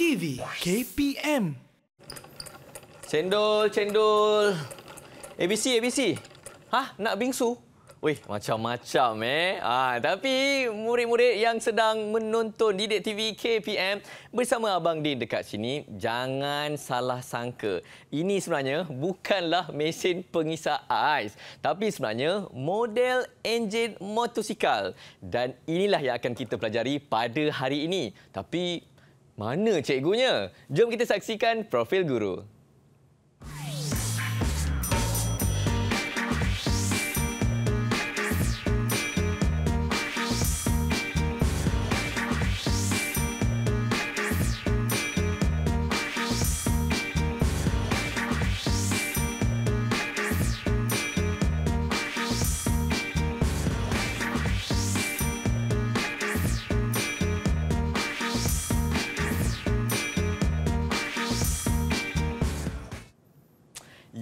TV KPM. Cendol, cendol. ABC, ABC. Hah, nak bingsu? Wih, macam-macam tapi murid-murid yang sedang menonton Didik TV KPM bersama Abang Din dekat sini, jangan salah sangka. Ini sebenarnya bukanlah mesin pengisap ais, tapi sebenarnya model enjin motosikal. Dan inilah yang akan kita pelajari pada hari ini. Tapi mana cikgunya? Jom kita saksikan profil guru.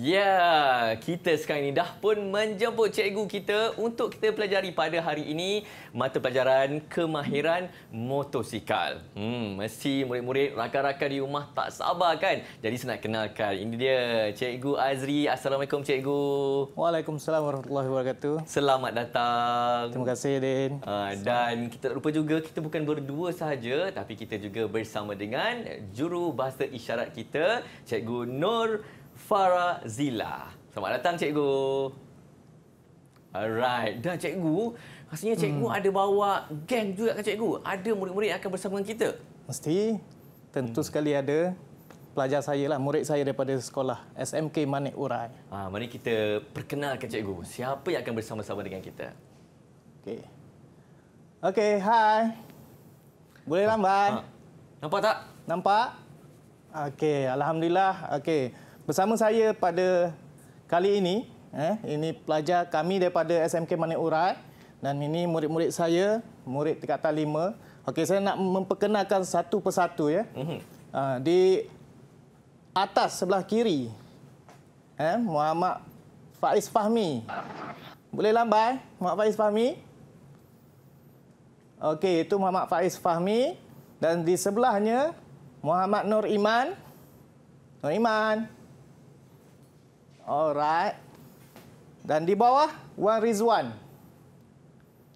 Ya, kita sekarang ini dah pun menjemput cikgu kita untuk kita pelajari pada hari ini mata pelajaran kemahiran motosikal. Mesti murid-murid rakan-rakan di rumah tak sabar kan? Jadi saya nak kenalkan. Ini dia Cikgu Azri. Assalamualaikum Cikgu. Waalaikumsalam warahmatullahi wabarakatuh. Selamat datang. Terima kasih Din. Dan kita tak lupa juga kita bukan berdua sahaja tapi kita juga bersama dengan juru bahasa isyarat kita Cikgu Nur Farazila. Selamat datang Cikgu. Alright. Dan Cikgu, rasanya Cikgu ada bawa geng juga kan Cikgu? Ada murid-murid yang akan bersama dengan kita? Mesti. Tentu sekali ada. Pelajar saya lah, murid saya daripada sekolah SMK Manik Urai. Mari kita perkenalkan Cikgu. Siapa yang akan bersama-sama dengan kita? Okey, hai. Boleh lambat? Nampak tak? Nampak? Okey, alhamdulillah. Okey. Bersama saya pada kali ini, ini pelajar kami daripada SMK Manik Urai dan ini murid-murid saya, murid tingkatan 5. Okey, saya nak memperkenalkan satu persatu ya. Di atas sebelah kiri, Muhammad Faiz Fahmi. Boleh lambai, Muhammad Faiz Fahmi? Okey, itu Muhammad Faiz Fahmi dan di sebelahnya Muhammad Nur Iman. Nur Iman. Alright. Dan di bawah Wan Rizwan.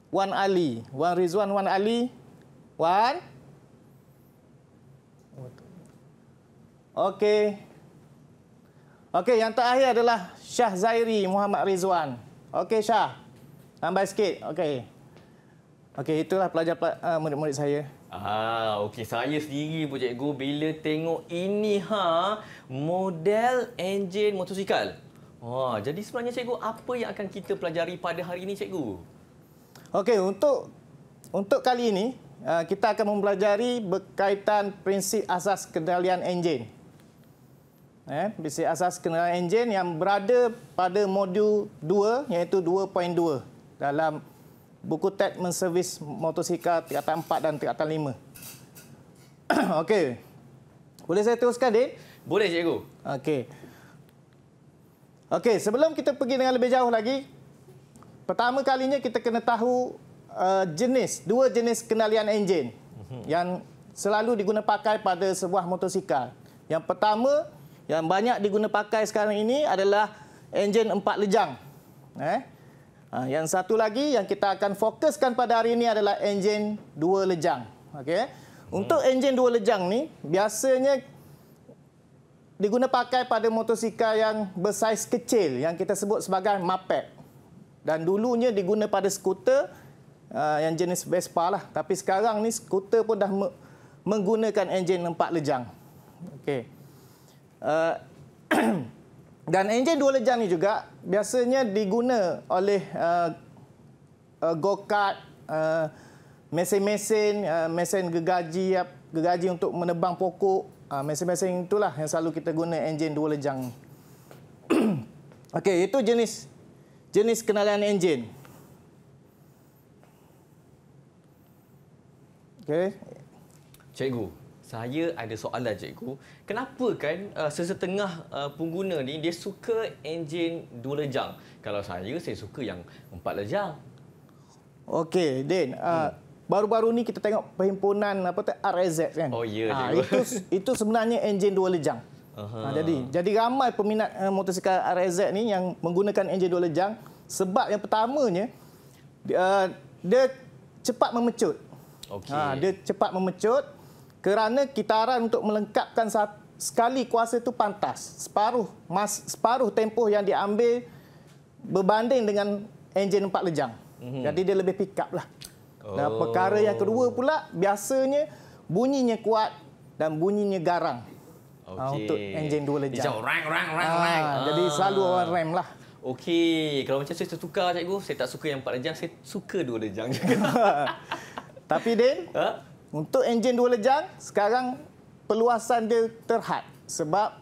Wan Ali. Wan Rizwan, Wan Ali. Wan. Okey. Okey, yang terakhir adalah Syah Zairi Muhammad Rizwan. Okey Syah. Tambah sikit. Okey. Okey, itulah pelajar murid-murid saya. Okey, saya sendiri pun Cikgu bila tengok ini model enjin motosikal. Jadi sebenarnya Cikgu apa yang akan kita pelajari pada hari ini Cikgu? Okey, untuk kali ini kita akan mempelajari berkaitan prinsip asas kendalian enjin. Prinsip asas kendalian enjin yang berada pada modul 2 iaitu 2.2 dalam buku teks menservis motosikal tingkatan 4 dan tingkatan 5. Okey. Boleh saya teruskan, Din? Boleh, Cikgu. Okey. Okey, sebelum kita pergi dengan lebih jauh lagi, pertama kalinya kita kena tahu dua jenis kendalian enjin yang selalu diguna pakai pada sebuah motosikal. Yang pertama, yang banyak diguna pakai sekarang ini adalah enjin 4 lejang. Yang satu lagi yang kita akan fokuskan pada hari ini adalah enjin 2 lejang. Okey. Untuk enjin 2 lejang ni biasanya diguna pakai pada motosikal yang bersaiz kecil yang kita sebut sebagai moped. Dan dulunya diguna pada skuter yang jenis Vespa lah. Tapi sekarang ni skuter pun dah menggunakan enjin 4 lejang. Okey. Dan enjin 2 lejang ni juga biasanya diguna oleh go-kart, mesin-mesin, mesin gergaji untuk menebang pokok. Mesin-mesin itulah yang selalu kita guna enjin 2 lejang. Okey, itu jenis kendalian enjin. Okey. Cikgu, saya ada soalan Cikgu. Kenapa kan sesetengah pengguna ni dia suka enjin 2 lejang? Kalau saya suka yang 4 lejang. Okey, Din. baru-baru ni kita tengok perhimpunan RAZ kan. Oh ya. Itu sebenarnya enjin 2 lejang. Jadi ramai peminat motosikal RAZ ni yang menggunakan enjin 2 lejang sebab yang pertamanya dia cepat memecut. Dia cepat memecut kerana kitaran untuk melengkapkan sekali kuasa itu pantas. Separuh tempoh yang diambil berbanding dengan enjin 4 lejang. Jadi dia lebih pick up lah. Dan perkara yang kedua pula, biasanya bunyinya kuat dan bunyinya garang. Untuk enjin 2 lejang. Macam rang. Jadi selalu orang rem lah. Okey, kalau macam saya tertukar cikgu, saya tak suka yang 4 lejang, saya suka 2 lejang juga. Tapi Din, untuk enjin 2 lejang, sekarang peluasan dia terhad sebab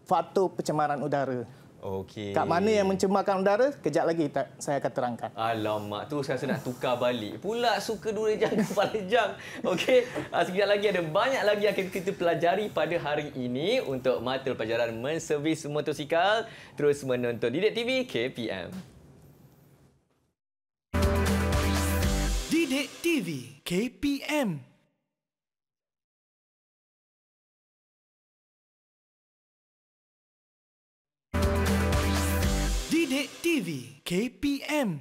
faktor pencemaran udara. Okey. Kat mana yang mencemarkan udara, kejap lagi saya akan terangkan. Alamak, tu saya nak tukar balik. Pula suka 2 lejang ke 4 lejang. Okey, sekejap lagi ada banyak lagi yang akan kita pelajari pada hari ini untuk mata pelajaran menservis motosikal. Terus menonton Didik TV KPM. Didik TV KPM. Didik TV KPM.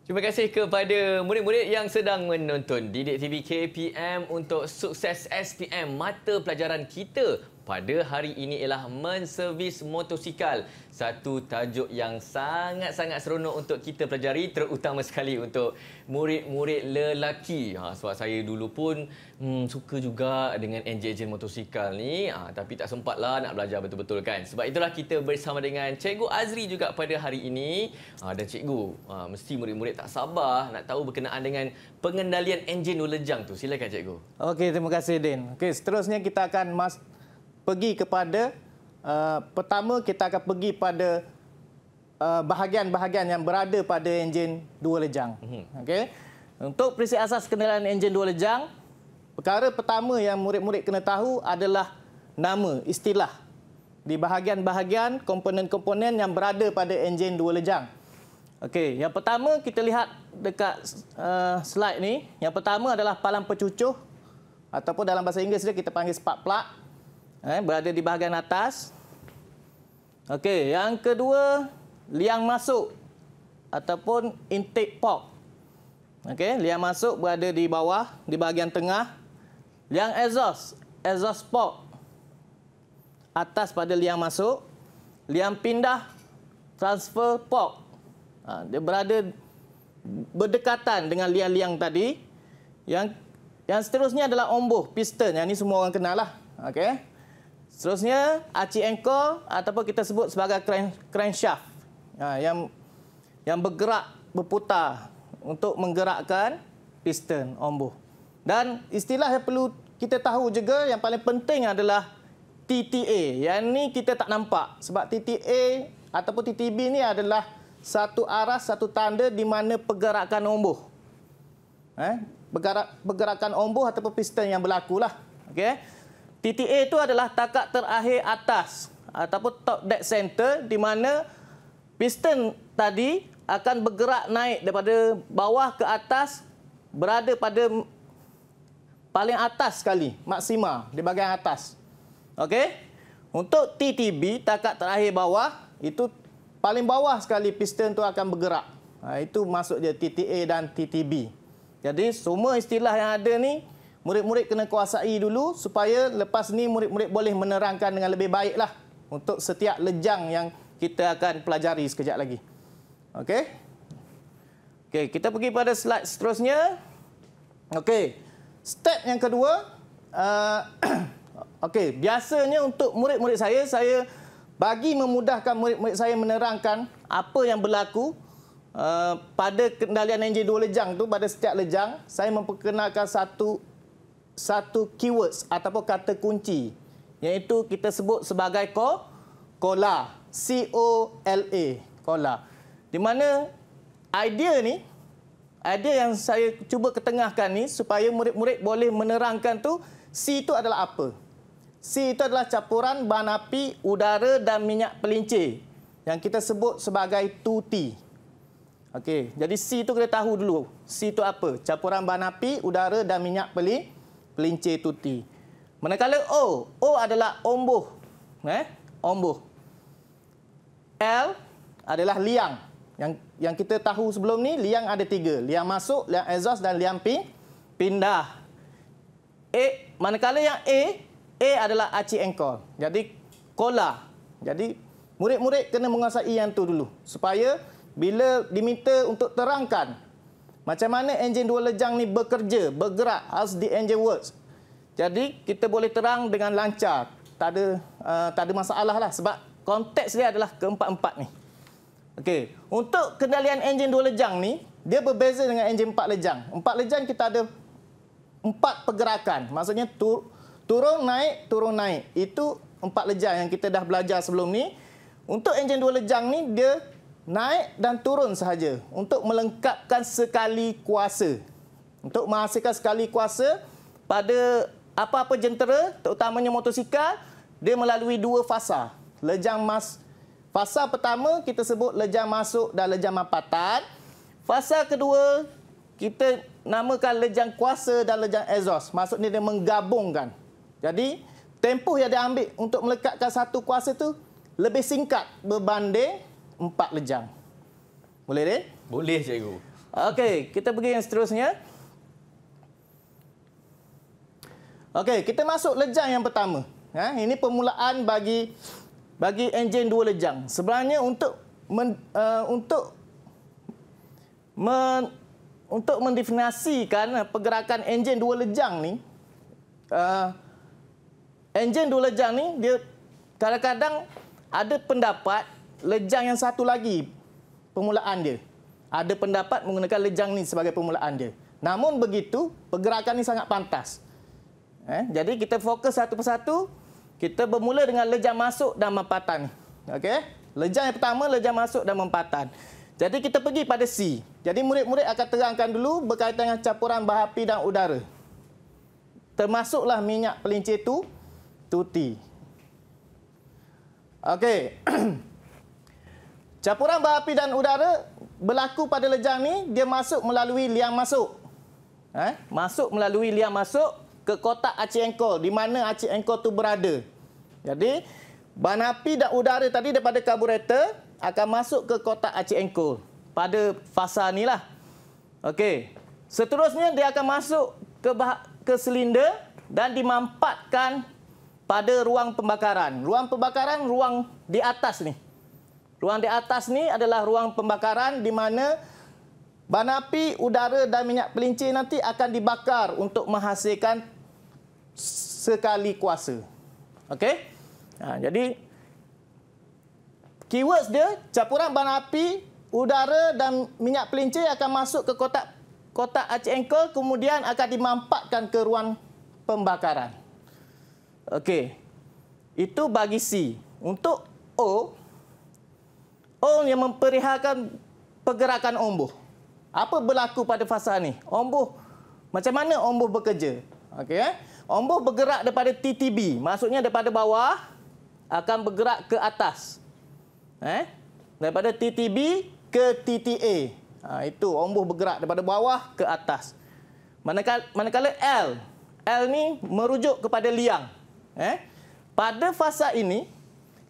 Terima kasih kepada murid-murid yang sedang menonton Didik TV KPM untuk sukses SPM. Mata pelajaran kita pada hari ini ialah menservis motosikal. Satu tajuk yang sangat-sangat seronok untuk kita pelajari, terutama sekali untuk murid-murid lelaki. Sebab saya dulu pun suka juga dengan enjin-enjin motosikal ni, tapi tak sempatlah nak belajar betul-betul kan. Sebab itulah kita bersama dengan Cikgu Azri juga pada hari ini. Dan Cikgu, mesti murid-murid tak sabar nak tahu berkenaan dengan pengendalian enjin 2 lejang tu. Silakan Cikgu. Okey, terima kasih Din. Okey, seterusnya kita akan pergi kepada pertama kita akan pergi pada bahagian-bahagian yang berada pada enjin 2 lejang. Okey. Untuk prinsip asas kendalian enjin 2 lejang, perkara pertama yang murid-murid kena tahu adalah nama, istilah di bahagian-bahagian komponen-komponen yang berada pada enjin 2 lejang. Okey, yang pertama kita lihat dekat slide ni, yang pertama adalah palang pencucuh ataupun dalam bahasa Inggeris dia kita panggil spark plug. Berada di bahagian atas. Okey, yang kedua liang masuk ataupun intake port. Okey, liang masuk berada di bawah di bahagian tengah. Liang exhaust port atas pada liang masuk. Liang pindah transfer port. Dia berada berdekatan dengan liang-liang tadi. Yang seterusnya adalah ombuh piston. Yang ini semua orang kenal lah. Okey. Seterusnya, aci anchor ataupun kita sebut sebagai crankshaft yang bergerak, berputar untuk menggerakkan piston ombuh. Dan istilah yang perlu kita tahu juga yang paling penting adalah TTA. Yang ni kita tak nampak sebab TTA ataupun TTB ni adalah satu arah, satu tanda di mana pergerakan ombuh. Pergerakan ombuh ataupun piston yang berlaku lah. Okey. TTA itu adalah takat terakhir atas ataupun top dead center di mana piston tadi akan bergerak naik daripada bawah ke atas berada pada paling atas sekali, maksima di bahagian atas. Okey? Untuk TTB, takat terakhir bawah, itu paling bawah sekali piston tu akan bergerak. Itu maksud dia TTA dan TTB. Jadi semua istilah yang ada ni murid-murid kena kuasai dulu supaya lepas ni murid-murid boleh menerangkan dengan lebih baiklah untuk setiap lejang yang kita akan pelajari sekejap lagi. Okey. Okey, kita pergi pada slide seterusnya. Okey. Step yang kedua, okey, biasanya untuk murid-murid saya bagi memudahkan murid-murid saya menerangkan apa yang berlaku pada kendalian enjin 2 lejang tu pada setiap lejang, saya memperkenalkan satu keywords ataupun kata kunci, iaitu kita sebut sebagai COLA, C-O-L-A, COLA. Di mana idea yang saya cuba ketengahkan ni supaya murid-murid boleh menerangkan tu, C itu adalah apa? C itu adalah campuran bahan api, udara dan minyak pelincir yang kita sebut sebagai 2T. Okey, jadi C itu kita tahu dulu. C itu apa? Campuran bahan api, udara dan minyak pelincir tuti. Manakala O adalah ombuh. Ombuh. L adalah liang. Yang kita tahu sebelum ni, liang ada 3. Liang masuk, liang exhaust dan liang pindah. Manakala yang A adalah aci engkol. Jadi kola. Jadi murid-murid kena menguasai yang tu dulu supaya bila diminta untuk terangkan macam mana enjin 2 lejang ni bekerja, bergerak, how's the engine works. Jadi kita boleh terang dengan lancar. Tak ada masalah lah sebab konteks dia adalah keempat-empat ni. Okey, untuk kendalian enjin 2 lejang ni dia berbeza dengan enjin 4 lejang. 4 lejang kita ada 4 pergerakan. Maksudnya turun naik. Itu 4 lejang yang kita dah belajar sebelum ni. Untuk enjin 2 lejang ni dia naik dan turun sahaja untuk melengkapkan sekali kuasa. Untuk menghasilkan sekali kuasa pada apa-apa jentera, terutamanya motosikal, dia melalui 2 fasa. Fasa pertama kita sebut lejang masuk dan lejang mampatan. Fasa kedua kita namakan lejang kuasa dan lejang exhaust. Maksudnya dia menggabungkan. Jadi tempoh yang dia ambil untuk melekatkan satu kuasa tu lebih singkat berbanding 4 lejang. Boleh, Din? Boleh, cikgu. Okey, kita pergi yang seterusnya. Okey, kita masuk lejang yang pertama. Ini permulaan bagi enjin 2 lejang. Sebenarnya untuk mendefinisikan pergerakan enjin 2 lejang ni, enjin 2 lejang ni dia kadang-kadang ada pendapat lejang yang satu lagi permulaan dia. Ada pendapat menggunakan lejang ni sebagai permulaan dia. Namun begitu, pergerakan ni sangat pantas. Jadi kita fokus satu persatu. Kita bermula dengan lejang masuk dan mampatan. Okey? Lejang yang pertama, lejang masuk dan mampatan. Jadi kita pergi pada C. Jadi murid-murid akan terangkan dulu berkaitan dengan campuran bahan api dan udara. Termasuklah minyak pelincir tuti. Okey. Campuran bahan api dan udara berlaku pada lejang ni, dia masuk melalui liang masuk. Masuk melalui liang masuk ke kotak aci engkol, di mana aci engkol tu berada. Jadi, bahan api dan udara tadi daripada karburator akan masuk ke kotak aci engkol pada fasa ni lah. Okey. Seterusnya dia akan masuk ke silinder dan dimampatkan pada ruang pembakaran. Ruang pembakaran, ruang di atas ni. Ruang di atas ni adalah ruang pembakaran di mana bahan api, udara dan minyak pelincir nanti akan dibakar untuk menghasilkan sekali kuasa. Okey? Jadi keywords dia, campuran bahan api, udara dan minyak pelincir akan masuk ke kotak aci engkol, kemudian akan dimampatkan ke ruang pembakaran. Okey. Itu bagi C. Untuk O yang memperihalkan pergerakan ombuh. Apa berlaku pada fasa ni? Ombuh, macam mana ombuh bekerja? Okey, ombuh bergerak daripada TTB, maksudnya daripada bawah akan bergerak ke atas. Daripada TTB ke TTA. Itu ombuh bergerak daripada bawah ke atas. Manakala L ni merujuk kepada liang. Pada fasa ini,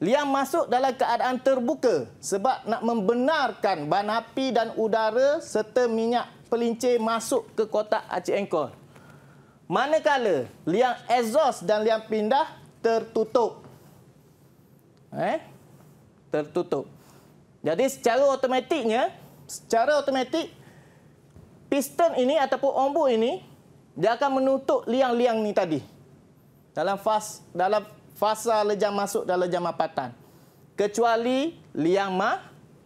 liang masuk dalam keadaan terbuka sebab nak membenarkan bahan api dan udara serta minyak pelincir masuk ke kotak aci engkol. Manakala liang exhaust dan liang pindah tertutup. Tertutup. Jadi secara automatik piston ini ataupun ombuh ini dia akan menutup liang-liang ni tadi. Dalam fasa lejang masuk dan lejang mampatan. Kecuali liang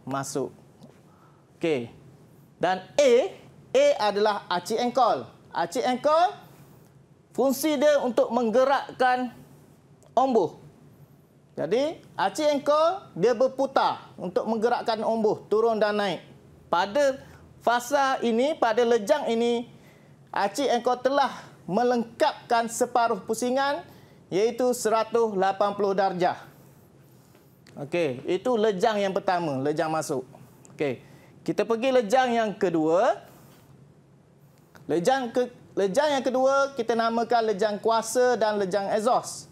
masuk. Okey. Dan A adalah aci engkol. Aci engkol fungsi dia untuk menggerakkan ombuh. Jadi aci engkol dia berputar untuk menggerakkan ombuh turun dan naik. Pada fasa ini, pada lejang ini, aci engkol telah melengkapkan separuh pusingan iaitu 180 darjah. Okey, itu lejang yang pertama, lejang masuk. Okey. Kita pergi lejang yang kedua. Lejang yang kedua kita namakan lejang kuasa dan lejang exhaust.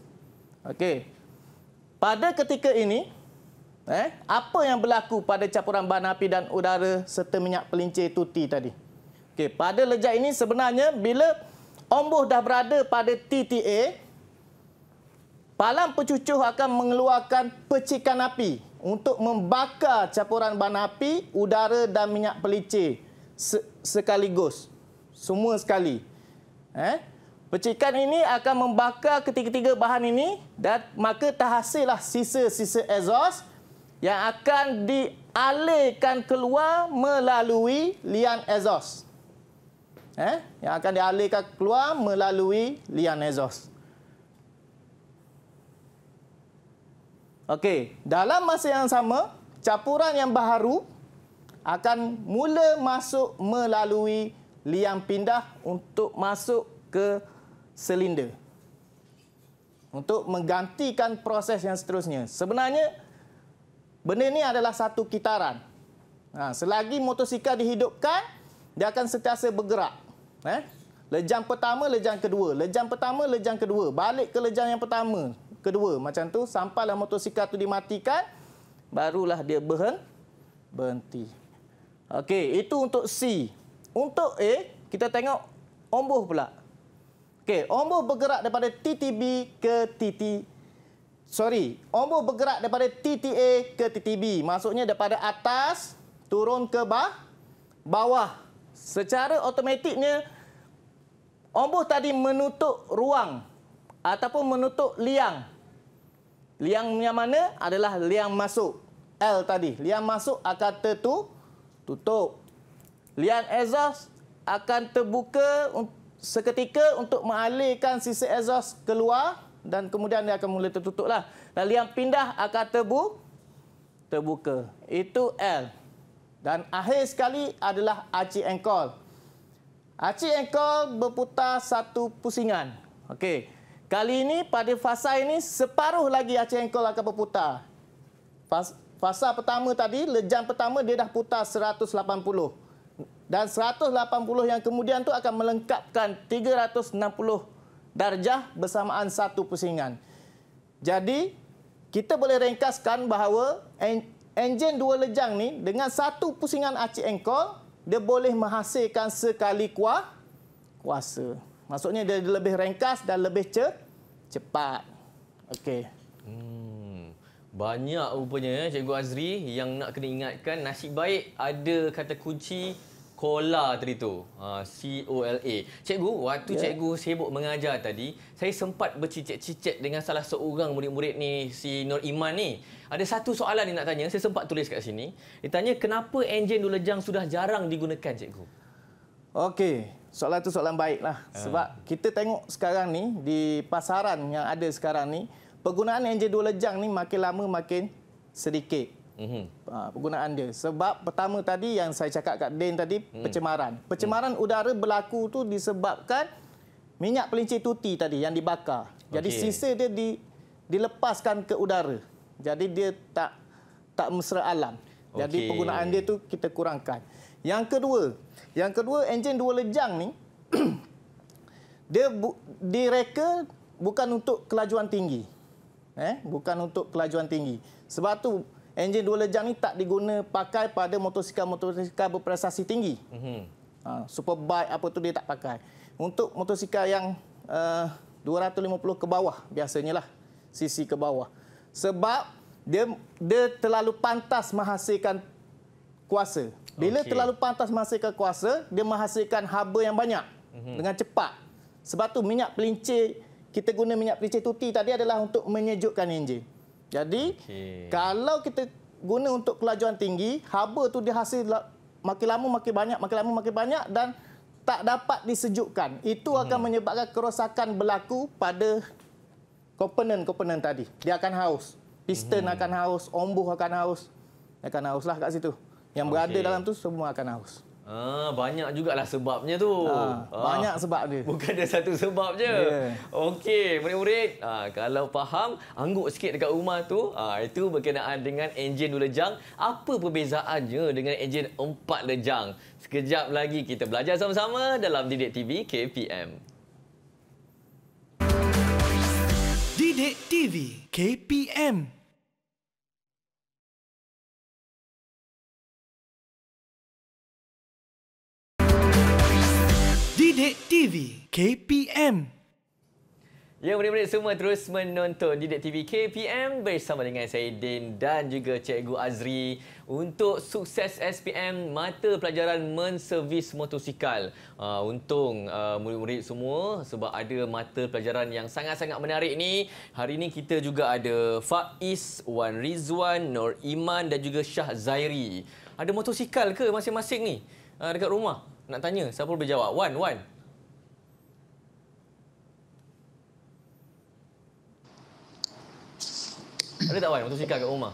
Okey. Pada ketika ini, apa yang berlaku pada campuran bahan api dan udara serta minyak pelincir tuti tadi? Okey, pada lejang ini sebenarnya bila ombuh dah berada pada TTA, palang pencucuh akan mengeluarkan percikan api untuk membakar campuran bahan api, udara dan minyak pelincir sekaligus. Semua sekali. Percikan ini akan membakar ketiga-tiga bahan ini dan maka terhasillah sisa-sisa exhaust yang akan dialirkan keluar melalui lian exhaust. Yang akan dialirkan keluar melalui lian exhaust. Okey, dalam masa yang sama, campuran yang baharu akan mula masuk melalui liang pindah untuk masuk ke silinder. Untuk menggantikan proses yang seterusnya. Sebenarnya, benda ini adalah satu kitaran. Selagi motosikal dihidupkan, dia akan sentiasa bergerak. Lejang pertama, lejang kedua. Lejang pertama, lejang kedua. Balik ke lejang yang pertama. Kedua, macam tu sampailah motosikal tu dimatikan, barulah dia berhenti. Okey, itu untuk C. Untuk A, kita tengok ombuh pula. Okey, ombuh bergerak daripada TTB ke ombuh bergerak daripada TTA ke TTB. Maksudnya daripada atas turun ke bawah. Secara automatiknya ombuh tadi menutup ruang ataupun menutup liang. Liang yang mana adalah liang masuk. L tadi. Liang masuk akan tertutup. Liang exhaust akan terbuka seketika untuk mengalirkan sisa exhaust keluar dan kemudian dia akan mula tertutuplah. Dan liang pindah akan terbuka. Itu L. Dan akhir sekali adalah aci engkol. Aci engkol berputar satu pusingan. Okey. Kali ini pada fasa ini separuh lagi aci engkol akan berputar. Fasa pertama tadi, lejang pertama dia dah putar 180. Dan 180 yang kemudian tu akan melengkapkan 360 darjah bersamaan satu pusingan. Jadi, kita boleh ringkaskan bahawa enjin dua lejang ni dengan satu pusingan aci engkol, dia boleh menghasilkan sekali kuasa. Maksudnya dia lebih ringkas dan lebih cepat. Okey. Banyak rupanya Cikgu Azri yang nak kena ingatkan. Nasib baik ada kata kunci COLA tadi tu. COLA. Cikgu, waktu cikgu sibuk mengajar tadi, saya sempat bercicit-cicit dengan salah seorang murid-murid ni, si Nur Iman ni. Ada satu soalan dia nak tanya, saya sempat tulis kat sini. Dia tanya kenapa enjin dua lejang sudah jarang digunakan, cikgu? Okey, soalan tu soalan baiklah. Sebab kita tengok sekarang ni di pasaran yang ada sekarang ni, penggunaan enjin dua lejang ni makin lama makin sedikit. Penggunaan dia. Sebab pertama tadi yang saya cakap kat Din tadi, pencemaran. Pencemaran udara berlaku tu disebabkan minyak pelincir tuti tadi yang dibakar. Jadi sisa dia dilepaskan ke udara. Jadi dia tak mesra alam. Jadi penggunaan dia tu kita kurangkan. Yang kedua enjin dua lejang ni dia direka bukan untuk kelajuan tinggi. Bukan untuk kelajuan tinggi. Sebab tu enjin dua lejang ni tak diguna pakai pada motosikal berprestasi tinggi. Superbike apa tu dia tak pakai. Untuk motosikal yang 250 ke bawah biasanya lah, cc ke bawah. Sebab dia terlalu pantas menghasilkan kuasa. Bila terlalu pantas menghasilkan kuasa, dia menghasilkan haba yang banyak dengan cepat. Sebab tu minyak pelincir, kita guna minyak pelincir tuti tadi adalah untuk menyejukkan enjin. Jadi, kalau kita guna untuk kelajuan tinggi, haba tu dihasil makin lama makin banyak, makin lama makin banyak dan tak dapat disejukkan. Itu akan menyebabkan kerosakan berlaku pada komponen-komponen tadi. Dia akan haus. Piston akan haus, ombuh akan haus. Akan hauslah kat situ. Yang berada dalam tu semua akan haus. Banyak jugalah sebabnya tu. Banyak sebab dia. Bukan ada satu sebab je. Yeah. Okey, murid-murid, kalau faham, angguk sikit dekat rumah tu, itu berkenaan dengan enjin 2 lejang. Apa perbezaannya dengan enjin 4 lejang? Sekejap lagi kita belajar sama-sama dalam Didik TV KPM. Didik TV KPM. Didik TV KPM. Ya, murid-murid semua terus menonton Didik TV KPM bersama dengan saya Din dan juga Cikgu Azri untuk sukses SPM mata pelajaran menservis motosikal. Untung murid-murid semua sebab ada mata pelajaran yang sangat-sangat menarik ni. Hari ni kita juga ada Faiz, Wan Rizwan, Nur Iman dan juga Syah Zairi. Ada motosikal ke masing-masing ni dekat rumah? Nak tanya, siapa boleh jawab? Wan. Ada tak Wan motosikal kat rumah?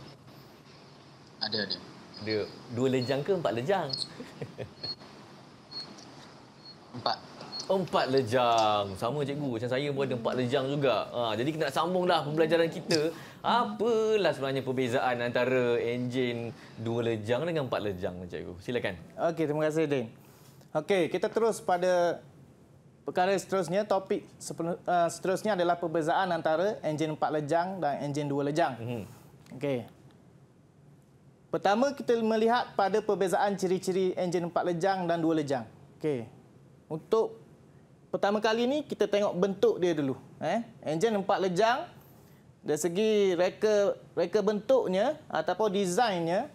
Ada. Ada 2 lejang ke 4 lejang? 4 lejang. Sama cikgu, macam saya pun ada 4 lejang juga. Jadi kita nak sambunglah pembelajaran kita. Apalah sebenarnya perbezaan antara enjin 2 lejang dengan 4 lejang, cikgu? Silakan. Okey, terima kasih Din. Okey, kita terus pada perkara seterusnya. Topik seterusnya adalah perbezaan antara enjin 4 lejang dan enjin 2 lejang. Okey. Pertama kita melihat pada perbezaan ciri-ciri enjin 4 lejang dan 2 lejang. Okey. Untuk pertama kali ni kita tengok bentuk dia dulu. Enjin 4 lejang dari segi reka bentuknya ataupun desainnya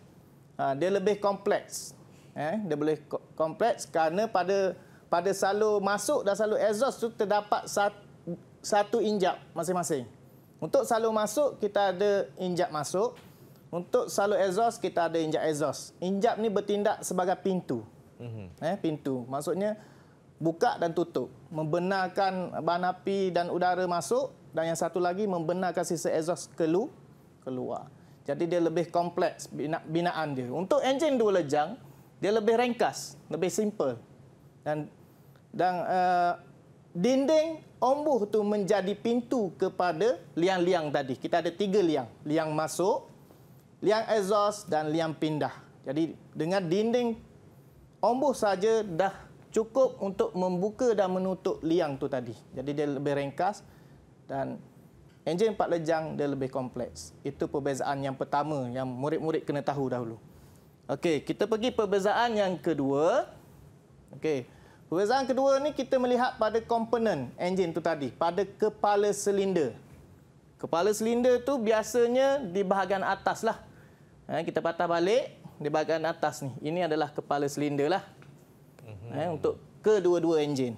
dia lebih kompleks. Dia boleh kompleks kerana pada salur masuk dan salur exhaust tu terdapat satu injap masing-masing. Untuk salur masuk kita ada injap masuk. Untuk salur exhaust kita ada injap exhaust. Injap ni bertindak sebagai pintu. Pintu maksudnya buka dan tutup, membenarkan bahan api dan udara masuk, dan yang satu lagi membenarkan sisa exhaust keluar. Jadi dia lebih kompleks binaan dia. Untuk enjin 2 lejang dia lebih ringkas, lebih simple. Dan dinding ombuh tu menjadi pintu kepada liang-liang tadi. Kita ada 3 liang. Liang masuk, liang exhaust dan liang pindah. Jadi dengan dinding ombuh saja dah cukup untuk membuka dan menutup liang tu tadi. Jadi dia lebih ringkas dan enjin 4 lejang dia lebih kompleks. Itu perbezaan yang pertama yang murid-murid kena tahu dahulu. Okey, kita pergi perbezaan yang kedua. Okey. Perbezaan kedua ni kita melihat pada komponen enjin tu tadi, pada kepala silinder. Kepala silinder tu biasanya di bahagian atas lah. Kita patah balik di bahagian atas ni. Ini adalah kepala silinder lah. Untuk kedua-dua enjin.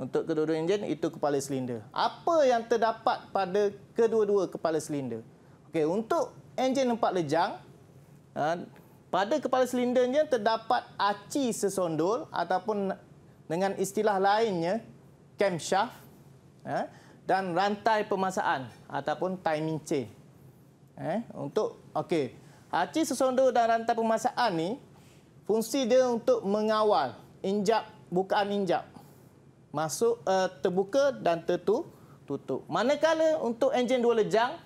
Untuk kedua-dua enjin itu kepala silinder. Apa yang terdapat pada kedua-dua kepala silinder? Okey, untuk enjin 4 lejang, pada kepala silindernya terdapat aci sesondol ataupun dengan istilah lainnya camshaft dan rantai pemasaan ataupun timing chain. Aci sesondol dan rantai pemasaan ni fungsi dia untuk mengawal bukaan injap masuk terbuka dan tertutup. Manakala untuk enjin 2 lejang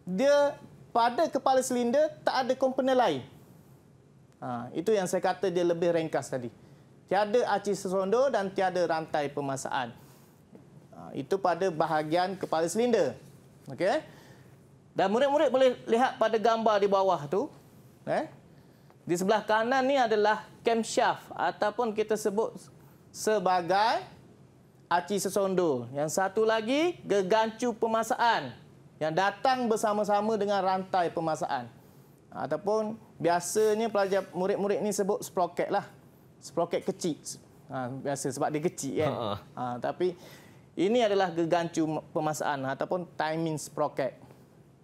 dia pada kepala silinder tak ada komponen lain. Itu yang saya kata dia lebih ringkas tadi. Tiada aci sesondol dan tiada rantai pemasaan. Itu pada bahagian kepala silinder. Okey. Dan murid-murid boleh lihat pada gambar di bawah tu. Di sebelah kanan ni adalah camshaft ataupun kita sebut sebagai aci sesondol. Yang satu lagi gegancu pemasaan yang datang bersama-sama dengan rantai pemasaan. Ataupun biasanya pelajar murid-murid ni sebut sprocket lah. Sprocket kecil. Biasa sebab dia kecil kan. Tapi ini adalah gegancu pemasaan ataupun timing sprocket.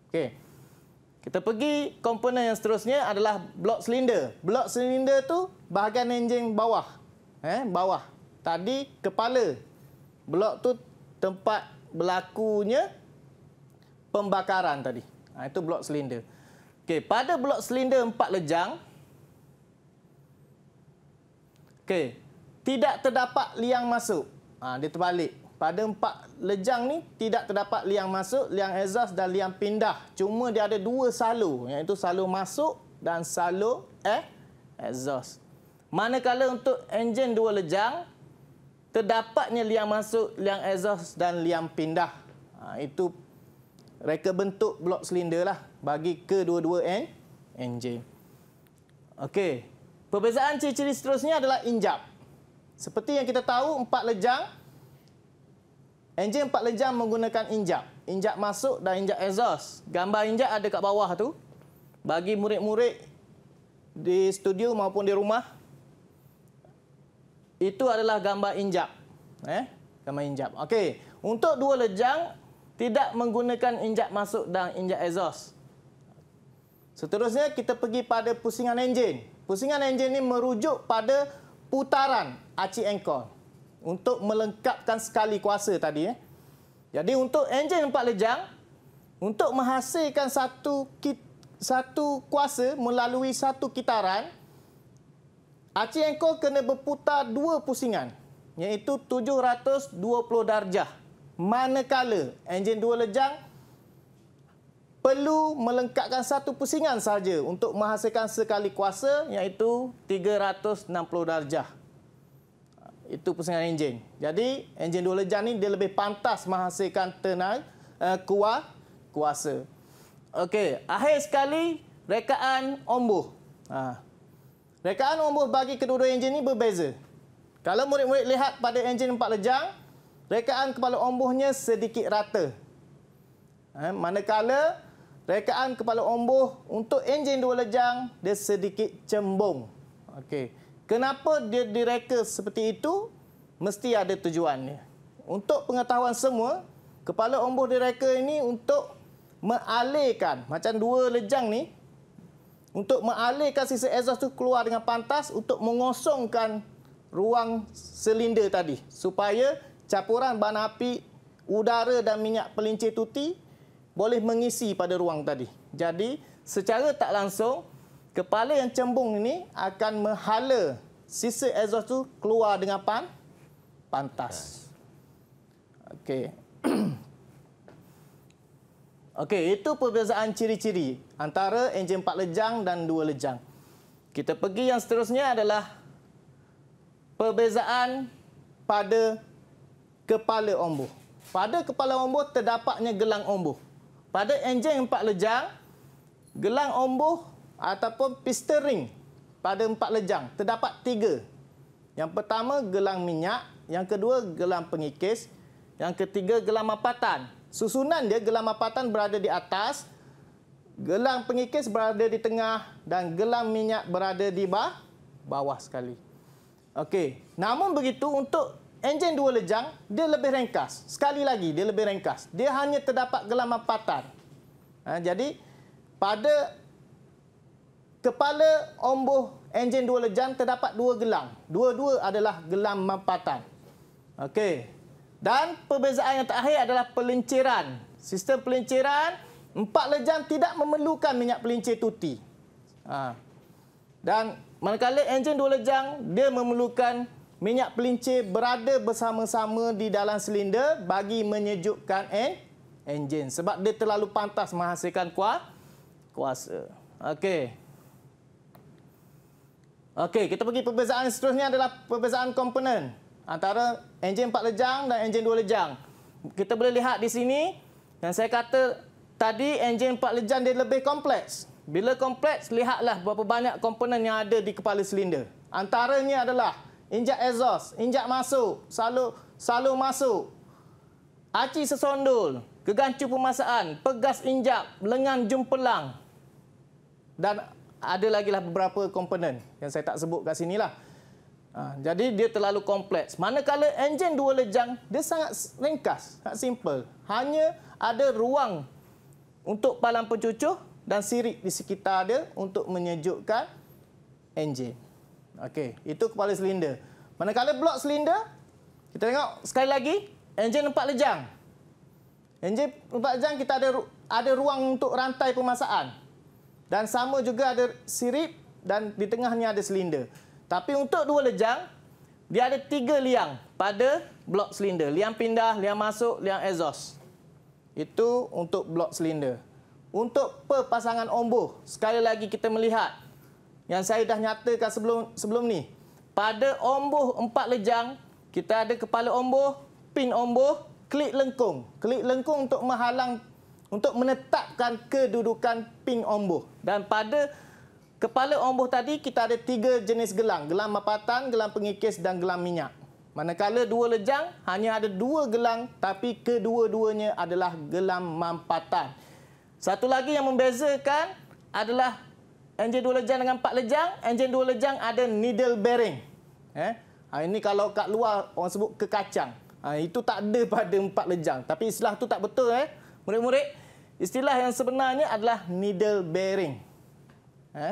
Okey. Kita pergi komponen yang seterusnya adalah blok silinder. Blok silinder tu bahagian enjin bawah. Bawah. Tadi kepala. Blok tu tempat berlakunya pembakaran tadi. Itu blok silinder. Okey, pada blok silinder 4 lejang Okey. Tidak terdapat liang masuk. Dia terbalik. Pada 4 lejang ni tidak terdapat liang masuk, liang exhaust dan liang pindah. Cuma dia ada 2 salur, iaitu salur masuk dan salur exhaust. Manakala untuk enjin 2 lejang, terdapatnya liang masuk, liang exhaust dan liang pindah. Itu reka bentuk blok silinder lah bagi kedua-dua enjin. Okey. Perbezaan ciri-ciri seterusnya adalah injap. Seperti yang kita tahu, 4 lejang, enjin 4 lejang menggunakan injap. Injap masuk dan injap exhaust. Gambar injap ada kat bawah tu. Bagi murid-murid di studio maupun di rumah, itu adalah gambar injap. Gambar injap. Okey. Untuk 2 lejang, tidak menggunakan injap masuk dan injap exhaust. Seterusnya, kita pergi pada pusingan enjin. Pusingan enjin ini merujuk pada putaran aci engkol untuk melengkapkan skali kuasa tadi. Jadi untuk enjin 4 lejang, untuk menghasilkan satu kuasa melalui satu kitaran, aci engkol kena berputar 2 pusingan, iaitu 720 darjah. Manakala enjin 2 lejang perlu melengkapkan satu pusingan saja untuk menghasilkan sekali kuasa, iaitu 360 darjah. Itu pusingan enjin. Jadi enjin 2 lejang ni dia lebih pantas menghasilkan tenaga kuasa. Okey, akhir sekali rekaan ombuh. Rekaan ombuh bagi kedua-dua enjin ni berbeza. Kalau murid-murid lihat pada enjin 4 lejang, rekaan kepala ombuhnya sedikit rata. Manakala rekaan kepala ombuh untuk enjin 2 lejang dia sedikit cembung. Okey. Kenapa dia direka seperti itu? Mesti ada tujuannya. Untuk pengetahuan semua, kepala ombuh direka ini untuk mengalirkan, macam 2 lejang ni, untuk mengalirkan sisa exhaust tu keluar dengan pantas untuk mengosongkan ruang silinder tadi, supaya campuran bahan api, udara dan minyak pelincir tuti boleh mengisi pada ruang tadi. Jadi, secara tak langsung, kepala yang cembung ini akan menghala sisa exhaust tu keluar dengan pantas. Okey. Okey, itu perbezaan ciri-ciri antara enjin 4 lejang dan 2 lejang. Kita pergi yang seterusnya adalah perbezaan pada kepala ombuh. Pada kepala ombuh terdapatnya gelang ombuh. Pada enjin 4 lejang, gelang ombuh ataupun piston ring pada 4 lejang terdapat 3. Yang pertama gelang minyak, yang kedua gelang pengikis, yang ketiga gelang mapatan. Susunan dia, gelang mapatan berada di atas, gelang pengikis berada di tengah dan gelang minyak berada di bawah sekali. Okey, namun begitu untuk enjin 2 lejang, dia lebih ringkas. Sekali lagi, dia lebih ringkas. Dia hanya terdapat gelang mapatan. Jadi, pada kepala ombuh enjin 2 lejang terdapat 2 gelang. Dua-dua adalah gelang mapatan. Okey. Dan perbezaan yang terakhir adalah pelinciran. Sistem pelinciran, 4 lejang tidak memerlukan minyak pelincir tuti. Dan manakala enjin 2 lejang, dia memerlukan minyak pelincir berada bersama-sama di dalam silinder bagi menyejukkan enjin. Sebab dia terlalu pantas menghasilkan kuasa. Okey. Okey, kita pergi perbezaan seterusnya adalah perbezaan komponen antara enjin 4 lejang dan enjin 2 lejang. Kita boleh lihat di sini yang saya kata tadi, enjin 4 lejang dia lebih kompleks. Bila kompleks, lihatlah berapa banyak komponen yang ada di kepala silinder. Antaranya adalah injak exhaust, injak masuk, salur masuk, aci sesondol, gegancu pemasaan, pegas injak, lengan jumpelang. Dan ada lagi lah beberapa komponen yang saya tak sebut kat sinilah. Jadi dia terlalu kompleks. Manakala enjin 2 lejang, dia sangat ringkas, sangat simple. Hanya ada ruang untuk palang pencucuh dan sirip di sekitar dia untuk menyejukkan enjin. Okey, itu kepala silinder. Manakala blok silinder, kita tengok sekali lagi, enjin 4 lejang. Enjin 4 lejang kita ada ruang untuk rantai pemasaan. Dan sama juga ada sirip dan di tengahnya ada silinder. Tapi untuk 2 lejang, dia ada 3 liang pada blok silinder. Liang pindah, liang masuk, liang exhaust. Itu untuk blok silinder. Untuk perpasangan omboh, sekali lagi kita melihat yang saya dah nyatakan sebelum ni. Pada omboh 4 lejang, kita ada kepala omboh, pin omboh, klik lengkung. Klik lengkung untuk menetapkan kedudukan pin omboh. Dan pada kepala omboh tadi, kita ada 3 jenis gelang. Gelang mapatan, gelang pengikis dan gelang minyak. Manakala 2 lejang, hanya ada 2 gelang, tapi kedua-duanya adalah gelang mampatan. Satu lagi yang membezakan adalah enjin 2 lejang dengan 4 lejang. Enjin 2 lejang ada needle bearing. Ini kalau kat luar orang sebut kekacang. Itu tak ada pada 4 lejang. Tapi istilah tu tak betul. Murid-murid, istilah yang sebenarnya adalah needle bearing.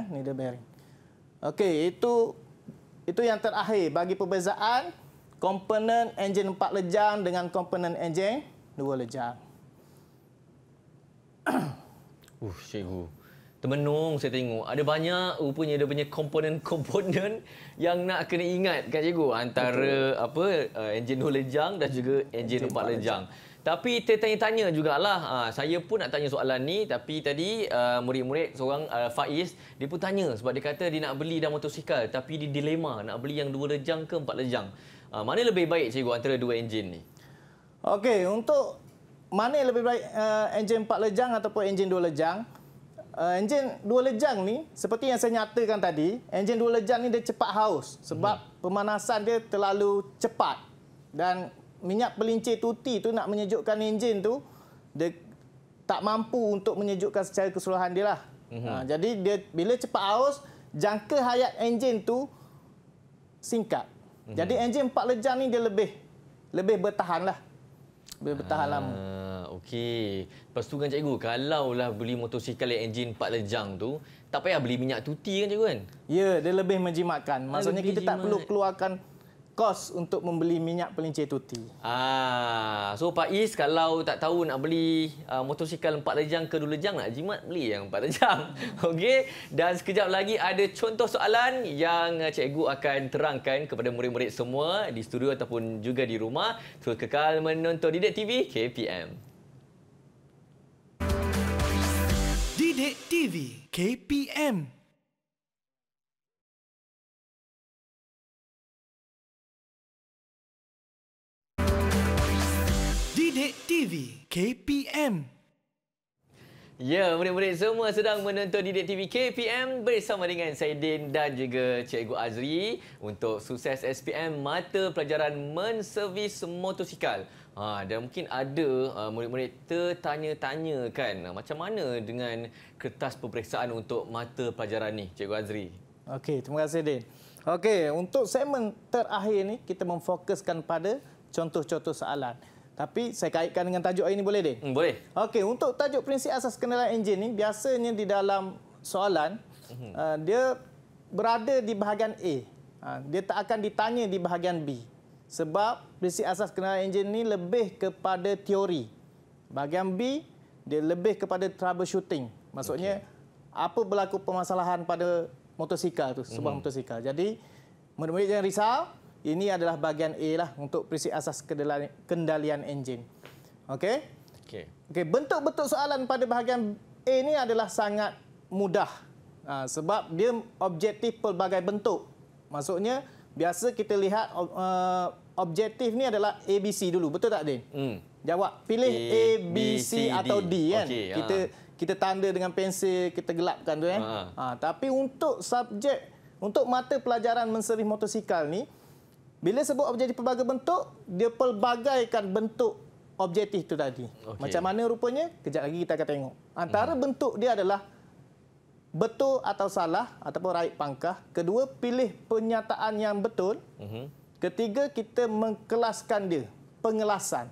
Needle bearing. Okey, itu yang terakhir bagi perbezaan komponen enjin 4 lejang dengan komponen enjin 2 lejang. Cikgu. Termenung saya tengok. Ada banyak rupanya dia punya komponen-komponen yang nak kena ingat kan cikgu. Antara enjin 2 lejang dan juga enjin 4 lejang. Tapi tertanya-tanya jugalah. Saya pun nak tanya soalan ni. Tapi tadi murid-murid seorang Faiz, dia pun tanya sebab dia kata dia nak beli dah motosikal. Tapi dia dilema nak beli yang 2 lejang ke 4 lejang. Mana lebih baik cikgu antara 2 enjin ni? Okey, untuk mana yang lebih baik enjin 4 lejang ataupun enjin 2 lejang? Enjin 2 lejang ni, seperti yang saya nyatakan tadi, enjin 2 lejang ni dia cepat haus sebab pemanasan dia terlalu cepat. Dan minyak pelincir tuti tu nak menyejukkan enjin tu, dia tak mampu untuk menyejukkan secara keseluruhan dia lah. Jadi dia bila cepat haus, jangka hayat enjin tu singkat. Jadi enjin 4 lejang ni dia lebih bertahan lah. Lebih bertahan lama. Okey. Lepas tu kan cikgu, kalaulah beli motosikal yang enjin 4 lejang tu, tak payah beli minyak tuti kan cikgu kan? Ya, dia lebih menjimatkan. Maksudnya kita tak perlu keluarkan kos untuk membeli minyak pelincir tuti. So Pak Is kalau tak tahu nak beli motosikal 4 lejang ke 2 lejang, nak jimat beli yang 4 lejang. Okey, dan sekejap lagi ada contoh soalan yang cikgu akan terangkan kepada murid-murid semua di studio ataupun juga di rumah. Terus kekal menonton Didik TV KPM. Didik TV KPM. Didik TV KPM. Ya, murid-murid semua sedang menonton Didik TV KPM bersama dengan saya Din dan juga Cikgu Azri untuk sukses SPM Mata Pelajaran Menservis Motosikal. Dan mungkin ada murid-murid tertanya-tanya kan, macam mana dengan kertas peperiksaan untuk mata pelajaran ni, Cikgu Azri? Okey, terima kasih Din. Okey, untuk segmen terakhir ni kita memfokuskan pada contoh-contoh soalan. Tapi saya kaitkan dengan tajuk hari ini, boleh, Din? Boleh. Okey, untuk tajuk prinsip asas kenderaan enjin ni, biasanya di dalam soalan, dia berada di bahagian A. Dia tak akan ditanya di bahagian B. Sebab prinsip asas kenderaan enjin ni lebih kepada teori. Bahagian B, dia lebih kepada troubleshooting. Maksudnya, apa berlaku permasalahan pada motosikal tu, sebuah motosikal. Jadi, murid-murid jangan risau. Ini adalah bahagian A lah untuk prinsip asas kendalian enjin. Okey? Okey, bentuk-bentuk soalan pada bahagian A ini adalah sangat mudah. Sebab dia objektif pelbagai bentuk. Maksudnya, biasa kita lihat objektif ni adalah ABC dulu. Betul tak, Din? Jawab. Pilih A, B, C atau D kan? Okay, kita tanda dengan pensel, kita gelapkan tu kan? Tapi untuk subjek, untuk mata pelajaran menservis motosikal ni, bila sebut objektif pelbagai bentuk, dia pelbagaikan bentuk objektif itu tadi. Macam mana rupanya? Kejap lagi kita akan tengok. Antara bentuk dia adalah betul atau salah ataupun raib pangkah. Kedua, pilih pernyataan yang betul. Ketiga, kita mengkelaskan dia. Pengelasan.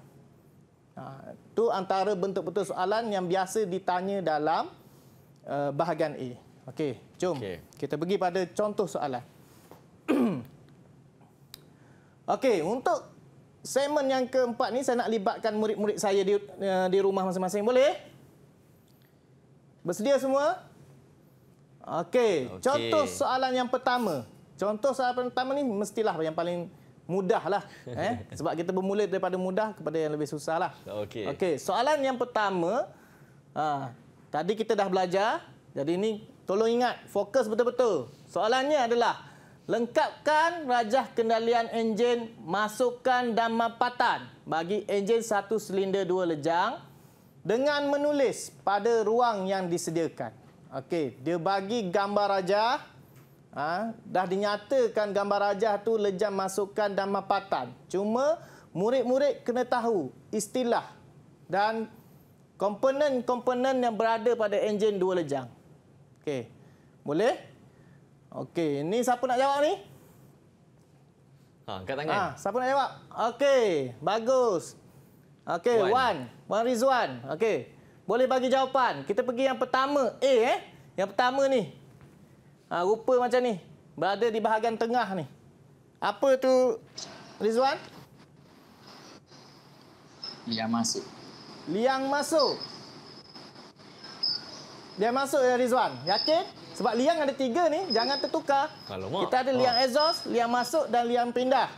Itu antara bentuk-bentuk soalan yang biasa ditanya dalam bahagian A. Okey, jom kita pergi pada contoh soalan. Okey, untuk segmen yang keempat ni saya nak libatkan murid-murid saya di rumah masing-masing. Boleh? Bersedia semua? Okey, contoh soalan yang pertama. Contoh soalan pertama ni mestilah yang paling mudahlah. Sebab kita bermula daripada mudah kepada yang lebih susah lah. Okey. Okey, soalan yang pertama, tadi kita dah belajar. Jadi ini tolong ingat, fokus betul-betul. Soalannya adalah, lengkapkan rajah kendalian enjin masukan dan mampatan bagi enjin 1 silinder 2 lejang dengan menulis pada ruang yang disediakan. Okey, dia bagi gambar rajah. Dah dinyatakan gambar rajah tu lejang masukan dan mampatan. Cuma murid-murid kena tahu istilah dan komponen-komponen yang berada pada enjin 2 lejang. Okey. Boleh? Okey, ini siapa nak jawab ni? Angkat tangan. Siapa nak jawab? Okey, bagus. Okey, Wan Rizwan. Okey. Boleh bagi jawapan. Kita pergi yang pertama, A Yang pertama ni. Rupa macam ni. Berada di bahagian tengah ni. Apa tu, Rizwan? Liang masuk. Liang masuk. Liang masuk ya, Rizwan. Yakin? Sebab liang ada 3 ni. Jangan tertukar. Alamak. Kita ada liang exhaust, liang masuk dan liang pindah.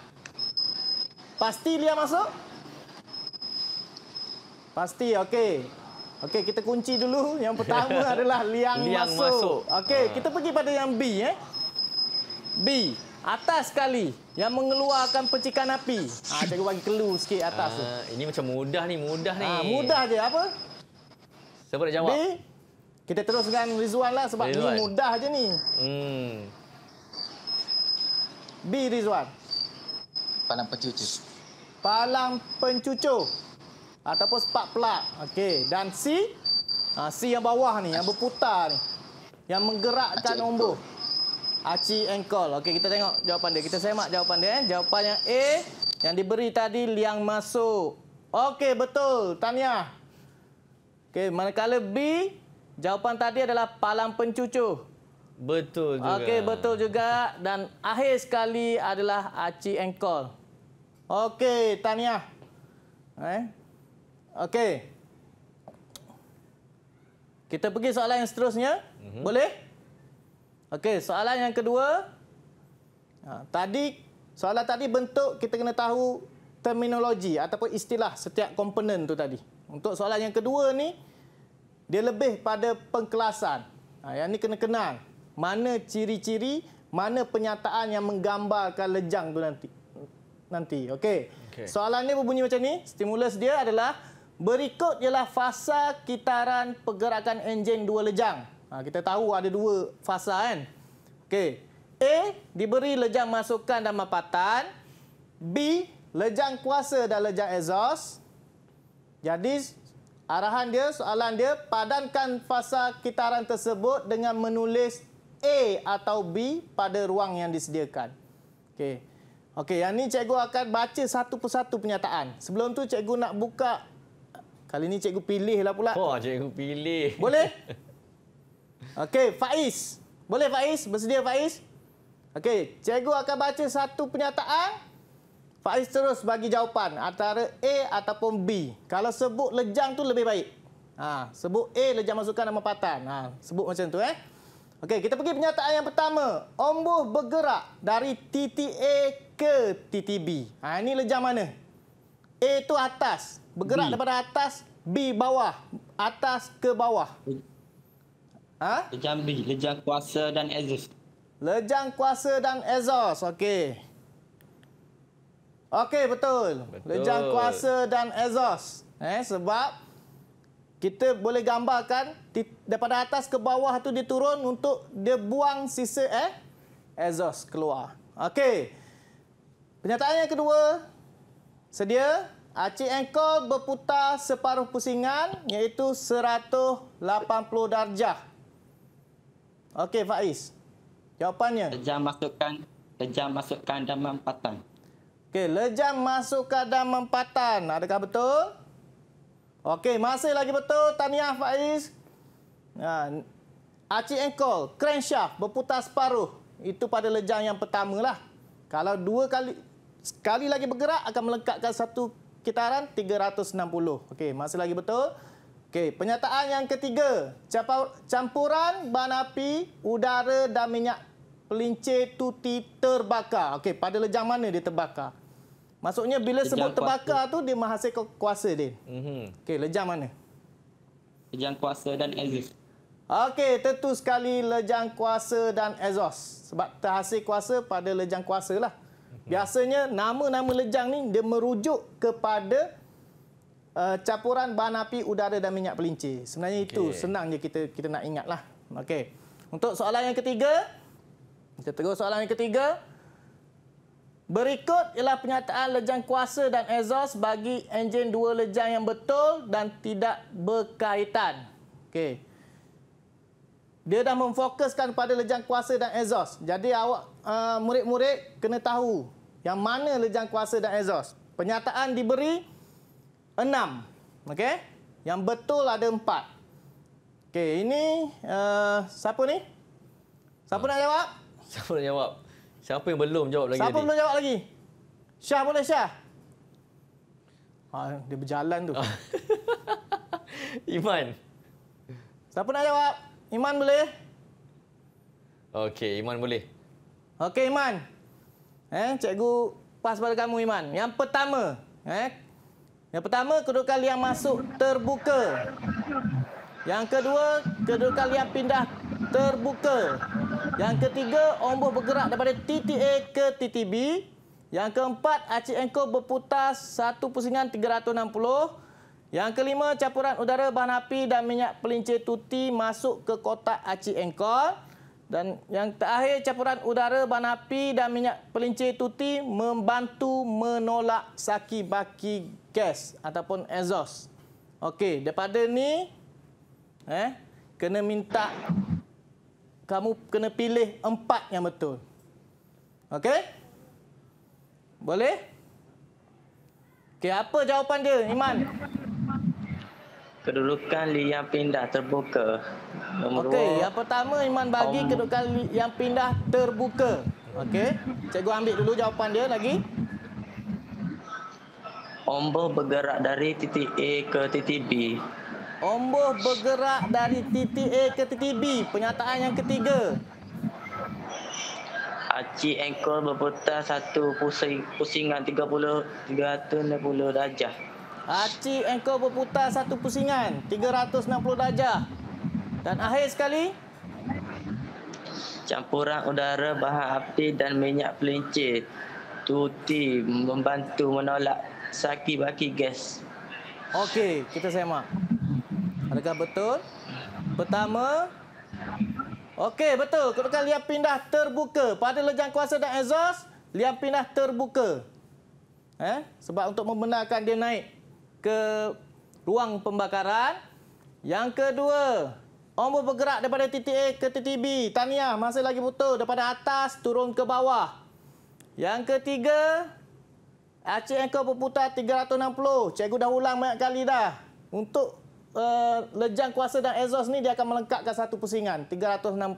Pasti liang masuk? Pasti, okey. Okey, kita kunci dulu. Yang pertama adalah liang masuk. Okey, kita pergi pada yang B. B. Atas sekali. Yang mengeluarkan percikan api. Cikgu bagi clue sikit atas tu. Ini macam mudah ni. Mudah je. Apa? Siapa nak jawab? B. Kita teruskan Rizwan lah sebab Rizwan. ni mudah je ni. B, Rizwan. Palang pencuci. Palang pencucur. Ataupun spark plug. Okey. Dan C. C yang bawah ni. Yang berputar ni. Yang menggerakkan ombor. Aci ankle. Okey, kita tengok jawapan dia. Kita semak jawapan dia. Jawapan yang A. Yang diberi tadi liang masuk. Okey, betul. Tahniah. Okey, manakala B. Jawapan tadi adalah palang pencucur. Betul juga. Okey, betul juga. Dan akhir sekali adalah aci ankle. Okey, tahniah. Okey. Kita pergi soalan yang seterusnya. Boleh? Okey, soalan yang kedua. Soalan tadi bentuk kita kena tahu terminologi ataupun istilah setiap komponen tu tadi. Untuk soalan yang kedua ni, dia lebih pada pengkelasan. Yang ni kena kenal. Mana ciri-ciri, mana penyataan yang menggambarkan lejang tu nanti. Okey. Soalan ni berbunyi macam ni. Stimulus dia adalah, berikut ialah fasa kitaran pergerakan enjin 2 lejang. Kita tahu ada 2 fasa kan. Okey. A, diberi lejang masukan dan mampatan. B, lejang kuasa dan lejang exhaust. Jadi, soalan dia, padankan fasa kitaran tersebut dengan menulis A atau B pada ruang yang disediakan. Okey, yang ni cikgu akan baca satu persatu penyataan. Sebelum tu cikgu nak buka. Kali ni cikgu pilih lah pula. Cikgu pilih. Boleh? Okey, Faiz. Boleh Faiz? Bersedia Faiz? Okey, cikgu akan baca satu penyataan. Faiz terus bagi jawapan antara A ataupun B. Kalau sebut lejang tu lebih baik. Sebut A, lejang masukan dan mampatan. Sebut macam tu Okey, kita pergi penyataan yang pertama. Ombor bergerak dari titik A ke titik B. Ini lejang mana? A tu atas. Bergerak daripada atas. B bawah. Atas ke bawah. Lejang B, lejang kuasa dan exhaust. Lejang kuasa dan exhaust. Okey. Okey, betul. Lejang kuasa dan exhaust. Sebab kita boleh gambarkan daripada atas ke bawah tu dia turun untuk dia buang sisa exhaust keluar. Okey. Penyataan yang kedua. Sedia. Aci ankle berputar separuh pusingan iaitu 180 darjah. Okey, Faiz. Jawapannya. Lejang masukkan dan mampatan. Okey, lejang masukkan dan mampatan. Adakah betul? Okey, masih lagi betul. Tahniah Faiz. Aci ankle, crankshaft berputar separuh. Itu pada lejang yang pertama lah. Kalau sekali lagi bergerak akan melengkapkan satu kitaran 360. Okey, masih lagi betul. Okey, penyataan yang ketiga. Campuran bahan api, udara dan minyak pelincir tuti terbakar. Okey, pada lejang mana dia terbakar? Maksudnya bila Lejang sebut terbakar kuasa. tu dia menghasilkan kuasa dia. Okey, lejang mana? Lejang kuasa dan exhaust. Okey, tentu sekali lejang kuasa dan exhaust. Sebab terhasil kuasa pada lejang kuasa lah. Biasanya nama-nama lejang ni dia merujuk kepada campuran bahan api, udara dan minyak pelincir. Sebenarnya itu senang je kita nak ingat lah. Okey. Untuk soalan yang ketiga, kita terus soalan yang ketiga. Berikut ialah penyataan lejang kuasa dan exhaust bagi enjin dua lejang yang betul dan tidak berkaitan. Okey. Dia dah memfokuskan pada lejang kuasa dan exhaust. Jadi awak murid-murid kena tahu yang mana lejang kuasa dan exhaust. Penyataan diberi 6. Okey? Yang betul ada 4. Okey, ini siapa ni? Siapa nak jawab? Siapa nak jawab? Siapa yang belum jawab lagi? Siapa belum jawab lagi? Syah, boleh Syah? Dia berjalan tu. Iman. Siapa nak jawab? Iman boleh? Okey, Iman boleh. Okey, Iman. Cikgu pas pada kamu, Iman. Yang pertama, yang pertama, kedudukan liang masuk terbuka. Yang kedua, kedudukan liang pindah terbuka. Yang ketiga, ombuh bergerak daripada titik A ke titik B. Yang keempat, aci engkol berputar 1/360. Yang kelima, campuran udara, bahan api dan minyak pelincir tuti masuk ke kotak aci engkol. Dan yang terakhir, campuran udara, bahan api dan minyak pelincir tuti membantu menolak saki-baki gas ataupun exhaust. Okey, daripada ni kena minta kamu kena pilih 4 yang betul. Okey? Boleh? Okey, apa jawapan dia, Iman? Kedudukan liang pindah terbuka. Nombor Okey, dua, yang pertama Iman bagi kedudukan yang pindah terbuka. Okey, cikgu ambil dulu jawapan dia lagi. ombuh bergerak dari titik A ke titik B. Ombuh bergerak dari titik A ke titik B. Penyataan yang ketiga. Aci engkol berputar satu pusingan 360 darjah. Aci engkau berputar satu pusingan 360 darjah. Dan akhir sekali, Campuran udara, bahan api dan minyak pelincir tuti membantu menolak saki-baki gas. okey, kita semak. Adakah betul? Pertama, okey, betul. Kedudukan liang pindah terbuka. Pada lejang kuasa dan exhaust, liang pindah terbuka. Sebab untuk membenarkan dia naik ke ruang pembakaran. Yang kedua, ombuh bergerak daripada titik A ke titik B. Tahniah, masih lagi betul. Daripada atas turun ke bawah. Yang ketiga, aci engkau berputar 360. Cikgu dah ulang banyak kali dah. Untuk lejang kuasa dan exhaust ni dia akan melengkapkan satu pusingan 360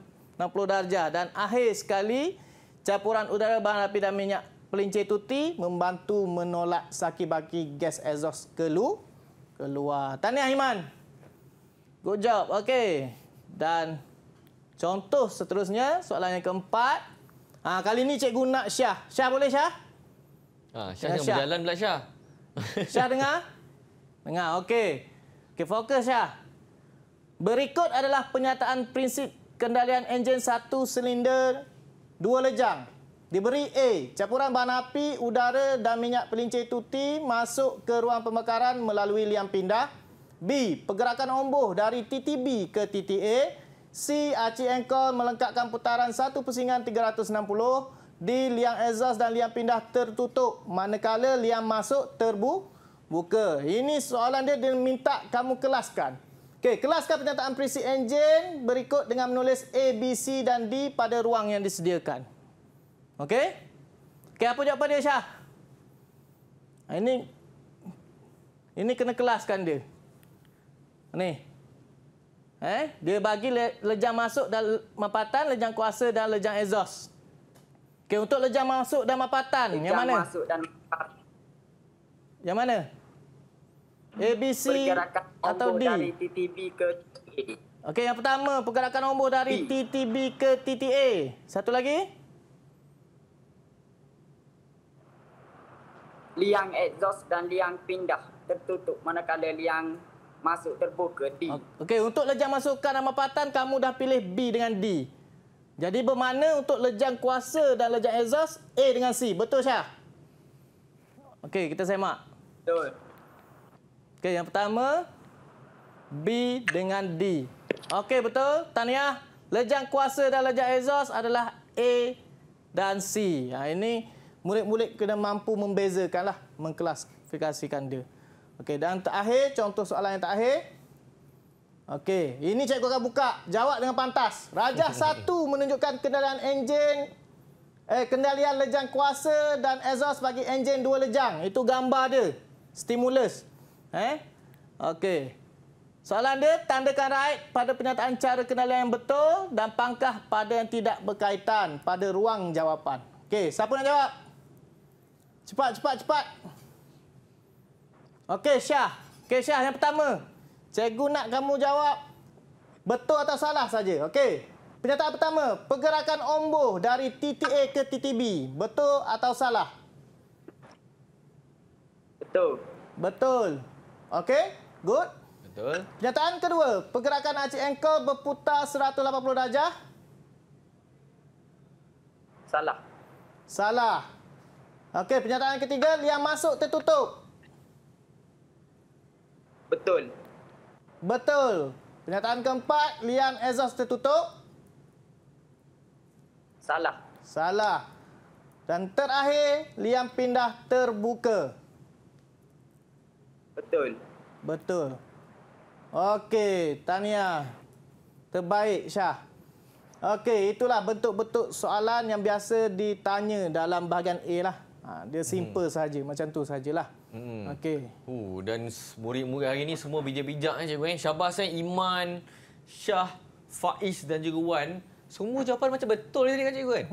darjah. Dan akhir sekali, campuran udara, bahan api dan minyak pelincir tuti membantu menolak saki-baki gas exhaust keluar. Tahniah, Iman. Good job. Okey. Dan contoh seterusnya, soalan yang keempat. Kali ni cikgu nak Syah. Syah boleh, Syah? Syah jangan berjalan pula, Syah. Syah dengar? Dengar, okey. Okey, fokus, Syah. Berikut adalah penyataan prinsip kendalian enjin satu silinder dua lejang. Diberi A, campuran bahan api, udara dan minyak pelincir tuti masuk ke ruang pembakaran melalui liang pindah. B, pergerakan ombuh dari titik B ke titik A. C, aci engkol melengkapkan putaran 1/360. D, liang exhaust dan liang pindah tertutup, manakala liang masuk terbuka. Ini soalan dia minta kamu kelaskan. Okey, kelaskan pernyataan prinsip enjin berikut dengan menulis A, B, C dan D pada ruang yang disediakan. Okey? Okey, apa jawapan dia, Syah? Ini kena kelaskan dia. Ni. Dia bagi lejang masuk dan mapatan, lejang kuasa dan lejang exhaust. Okey, untuk lejang masuk dan mapatan, yang mana? Masuk dan Yang mana? A, B, C pergerakan atau ombuh D? dari titik B ke titik A. Okey, yang pertama, pergerakan omboh dari TTB ke TTA. Satu lagi. Liang exhaust dan liang pindah tertutup manakala liang masuk terbuka D. Okey, untuk lejang masukkan amalpatan, kamu dah pilih B dengan D. Jadi bermakna untuk lejang kuasa dan lejang exhaust, A dengan C. Betul, Syah? Okey, kita semak. Betul. Okey, yang pertama, B dengan D. Okey, betul. Tahniah. Lejang kuasa dan lejang exhaust adalah A dan C. Ini murid-murid kena mampu membezakanlah, mengklasifikasikan dia. Okey, dan terakhir, contoh soalan yang terakhir. Okey, ini cikgu akan buka. Jawab dengan pantas. Rajah 1 menunjukkan kendalian enjin, kendalian lejang kuasa dan exhaust bagi enjin 2 lejang. Itu gambar dia. Stimulus. Okey. Soalan dia, tandakan right pada pernyataan cara kendalian yang betul dan pangkah pada yang tidak berkaitan pada ruang jawapan. Okey, siapa nak jawab? Cepat. Okey, Syah. Okey, Syah, yang pertama. Cikgu nak kamu jawab betul atau salah saja. Okey. Pernyataan pertama, pergerakan omboh dari TTA ke TTB. Betul atau salah? Betul. Betul. Okey, good. Betul. Pernyataan kedua, pergerakan aci ankle berputar 180 darjah. Salah. Salah. Okey, pernyataan ketiga, liang masuk tertutup. Betul. Betul. Pernyataan keempat, liang exhaust tertutup. Salah. Salah. Dan terakhir, liang pindah terbuka. Betul. Betul. Okey, tahniah. Terbaik, Syah. Okey, itulah bentuk-bentuk soalan yang biasa ditanya dalam bahagian A lah. Dia simple saja, macam tu sajalah. Okey. Dan murid-murid hari ni semua bijak-bijak cikgu. Syabas Iman, Syah, Faiz dan juga Wan. Semua jawapan macam betul tadi kan cikgu kan?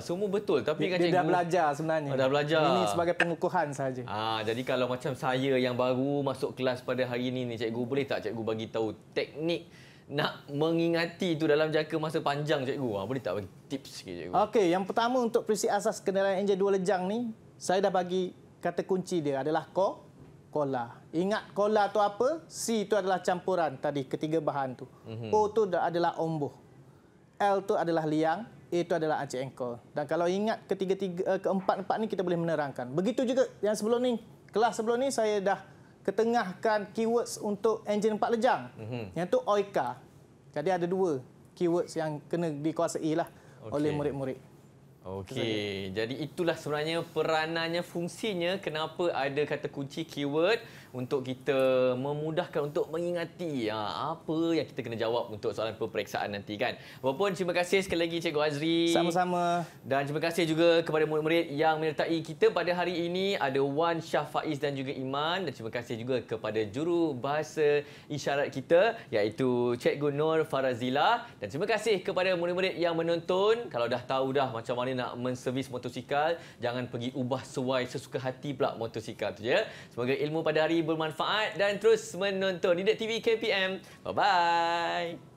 Semua betul tapi kan cikgu Dia dah belajar sebenarnya. Dah belajar. Ini sebagai pengukuhan saja. Jadi kalau macam saya yang baru masuk kelas pada hari ini ni cikgu, boleh tak cikgu bagi tahu teknik nak mengingati itu dalam jangka masa panjang cikgu? Boleh tak bagi tips sikit cikgu? Okey, yang pertama untuk prinsip asas kendalian enjin 2 lejang ni, saya dah bagi kata kunci dia adalah kola. Ingat kola tu apa? C tu adalah campuran tadi ketiga bahan tu. O tu adalah omboh. L tu adalah liang, A itu adalah aci ankle. Dan kalau ingat keempat-empat ni kita boleh menerangkan. Begitu juga yang sebelum ni, kelas sebelum ni saya dah ketengahkan keywords untuk enjin 4 lejang. Yang tu OICA. Jadi ada 2 keywords yang kena dikuasai lah oleh murid-murid. Okey, jadi itulah sebenarnya peranannya, fungsinya kenapa ada kata kunci keyword untuk kita memudahkan untuk mengingati apa yang kita kena jawab untuk soalan peperiksaan nanti kan. Apapun, terima kasih sekali lagi Cikgu Azri. Sama-sama. Dan terima kasih juga kepada murid-murid yang menyertai kita pada hari ini. Ada Wan, Syah, Faiz dan juga Iman. Dan terima kasih juga kepada juru bahasa isyarat kita iaitu Cikgu Nur Farazila. Dan terima kasih kepada murid-murid yang menonton. Kalau dah tahu dah macam mana nak menservis motosikal, jangan pergi ubah sesuai sesuka hati pula motosikal tu je. Semoga ilmu pada hari bermanfaat dan terus menonton Didik TV KPM. Bye-bye.